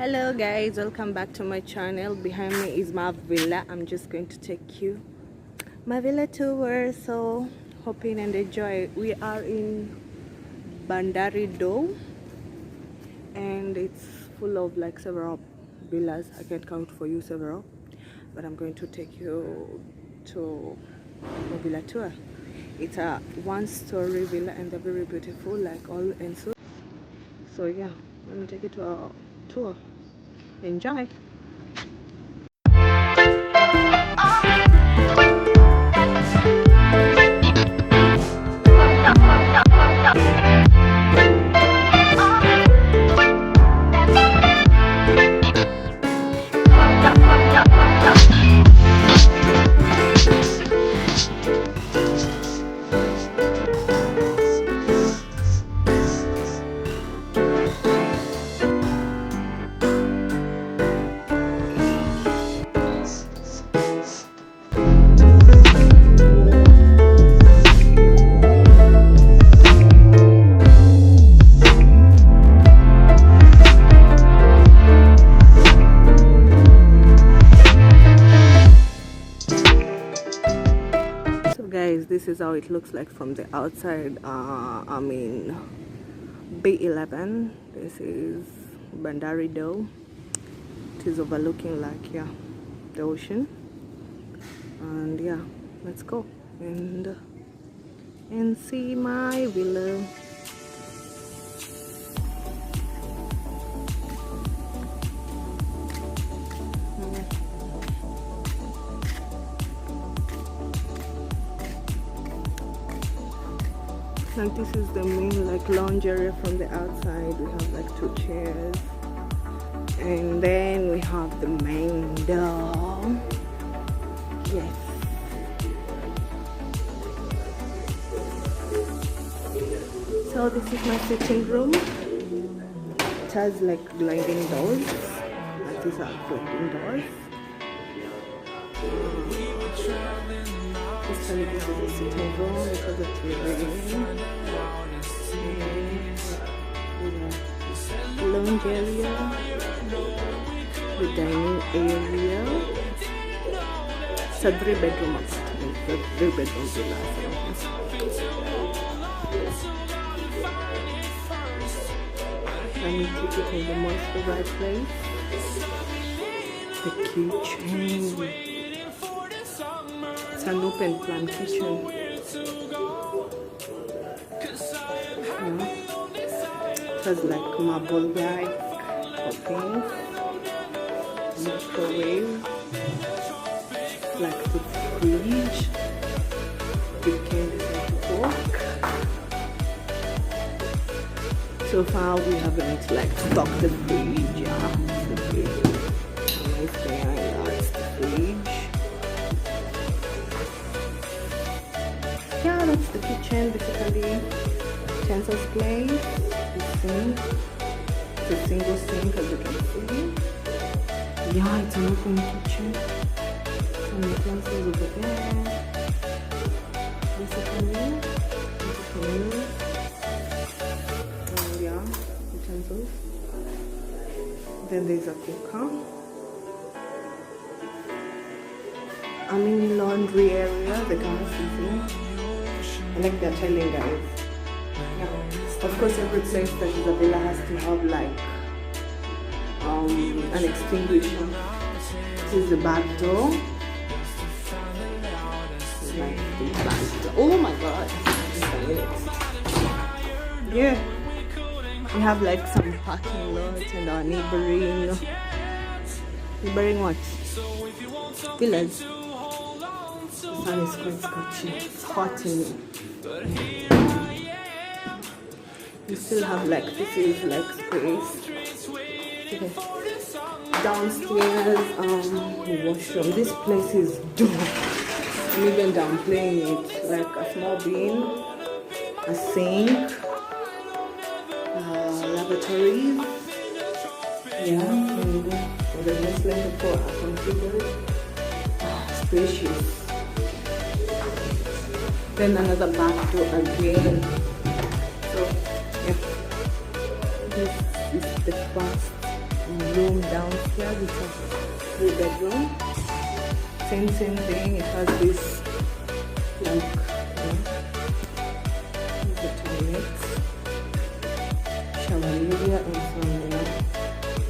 Hello guys, welcome back to my channel. Behind me is my villa. I'm just going to take you my villa tour, so hoping and enjoy. We are in Bahari Dhow and it's full of like several villas. I can't count for you several, but I'm going to take you to my villa tour. It's a one-story villa and they're very beautiful, like all and so yeah, let me take you to a tour. Enjoy. Guys, this is how it looks like from the outside. I mean B11. This is Bahari Dhow. It is overlooking like the ocean, and yeah, let's go and see my villa. Like this is the main like lounge area from the outside. We have like 2 chairs, and then we have the main door. Yes. So this is my sitting room. It has like sliding doors. Like these are sliding doors. This is the sitting room because of TV. Lounge area, the dining area. It's a 3-bedroom apartment, 3-bedroom villa. Let me take it in the most right place. The kitchen. It's an open plan kitchen. It has like marble like cooking, microwave, like the fridge. You can decide to cook. So far we haven't like stocked the fridge. Yeah, the fridge. Nice behind that's the fridge. Yeah, that's the kitchen basically. Utensils place. Sink. It's a single sink as you can see. Yeah, it's an open kitchen. Some utensils over there. Basically. And yeah, utensils. Then there's a cooker. I'm in laundry area. The gas is in. I like the tiling, guys. Yeah. Of course, every place that is a villa has to have like an extinguisher. This is the back door. Like the back door. Oh my god! Yeah, we have like some parking lots and our neighboring what? Villas. The sun is quite scorching. It's hot in here. You still have like, this is like space. Okay. Downstairs, washroom. This place is dope. I'm even downplaying it. Like a small bin, a sink, lavatories. Yeah, and the Nestled for a computer. Spacious. Then another back door again. So yeah, this is the first room downstairs. It's a 3-bedroom. Same thing. It has this like the toilet, shower area, and some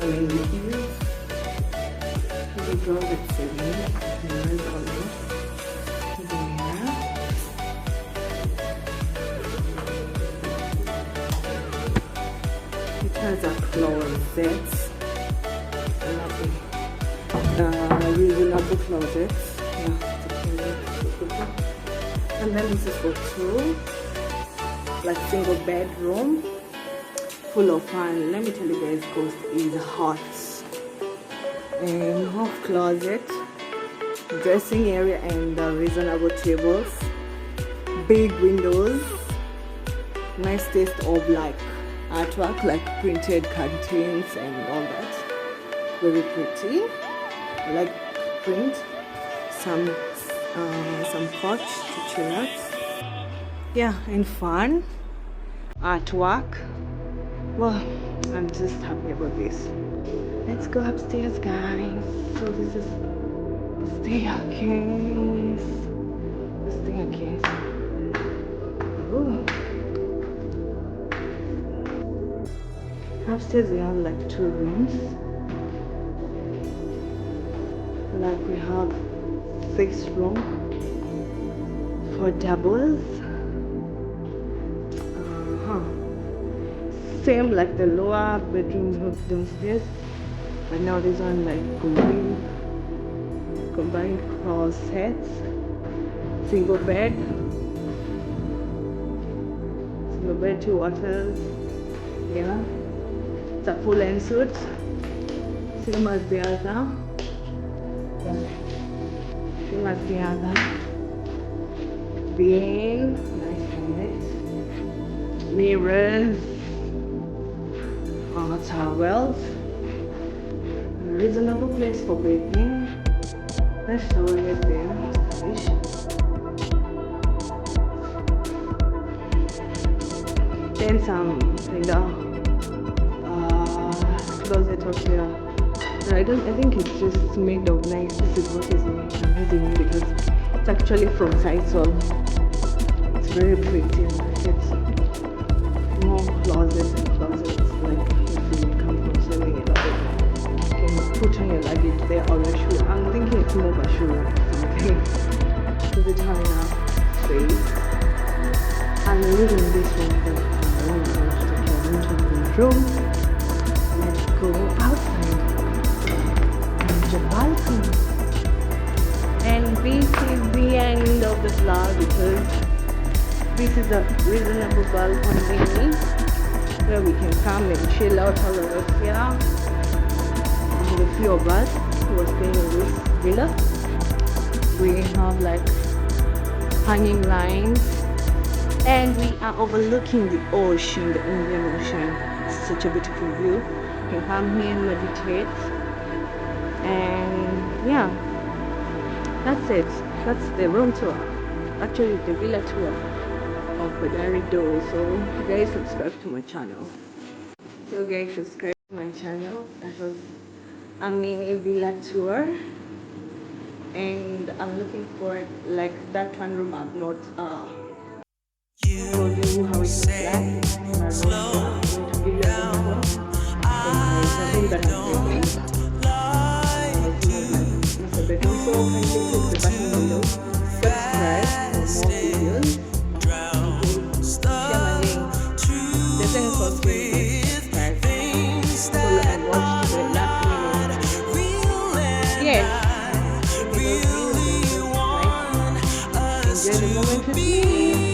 amenities. The door is serene. Mirrors on it. The mirror. It has a closet. Reasonable closet. Yeah, and then this is for 2, like single bedroom, full of fun. Let me tell you guys, Coast is hot. And half closet, dressing area, and reasonable tables, big windows, nice taste of like artwork, like printed curtains and all that. Very pretty. I like print. Some couch to chill out. Yeah, and fun artwork. Well, I'm just happy about this. Let's go upstairs, guys. So this is the staircase. Ooh. Upstairs we have like 2 rooms. Like we have 6 room for doubles. Same like the lower bedroom downstairs, but now this one like combined cross sets, single bed, 2 waters. Yeah, it's a full end suite, same as the other. Being nice, mirrors, towels, reasonable place for bathing. Let's shower it there. Then some kind of closet up here. I think it's just made of nice. This is what is amazing because it's actually from Tideswell. It's very pretty. It's more closets and closets. Like if you come from swimming, you can put on your luggage there or a shoe. I'm thinking it's more of a shoe rack or something. Because it's having enough space. And using this one, but I want to take into the room. Let's go outside. The balcony, and this is the end of the vlog because this is a reasonable balcony where we can come and chill out all of us here. And a few of us who are staying in this villa, we have like hanging lines, and we are overlooking the ocean, the Indian Ocean. It's such a beautiful view. You can come here and meditate. And yeah, that's it. That's the room tour, actually the villa tour of Bahari Dhow. So you guys subscribe to my channel. That was a mini villa tour, and I'm looking for like that one room I've not told you how it looks like. My room, I'm going to give you a room tour. So my room that I'm living. So kindly click the button below, subscribe for more videos, share my link. The thing is called subscribe. Follow and watch to the last minute. Yes, enjoy the moment with me.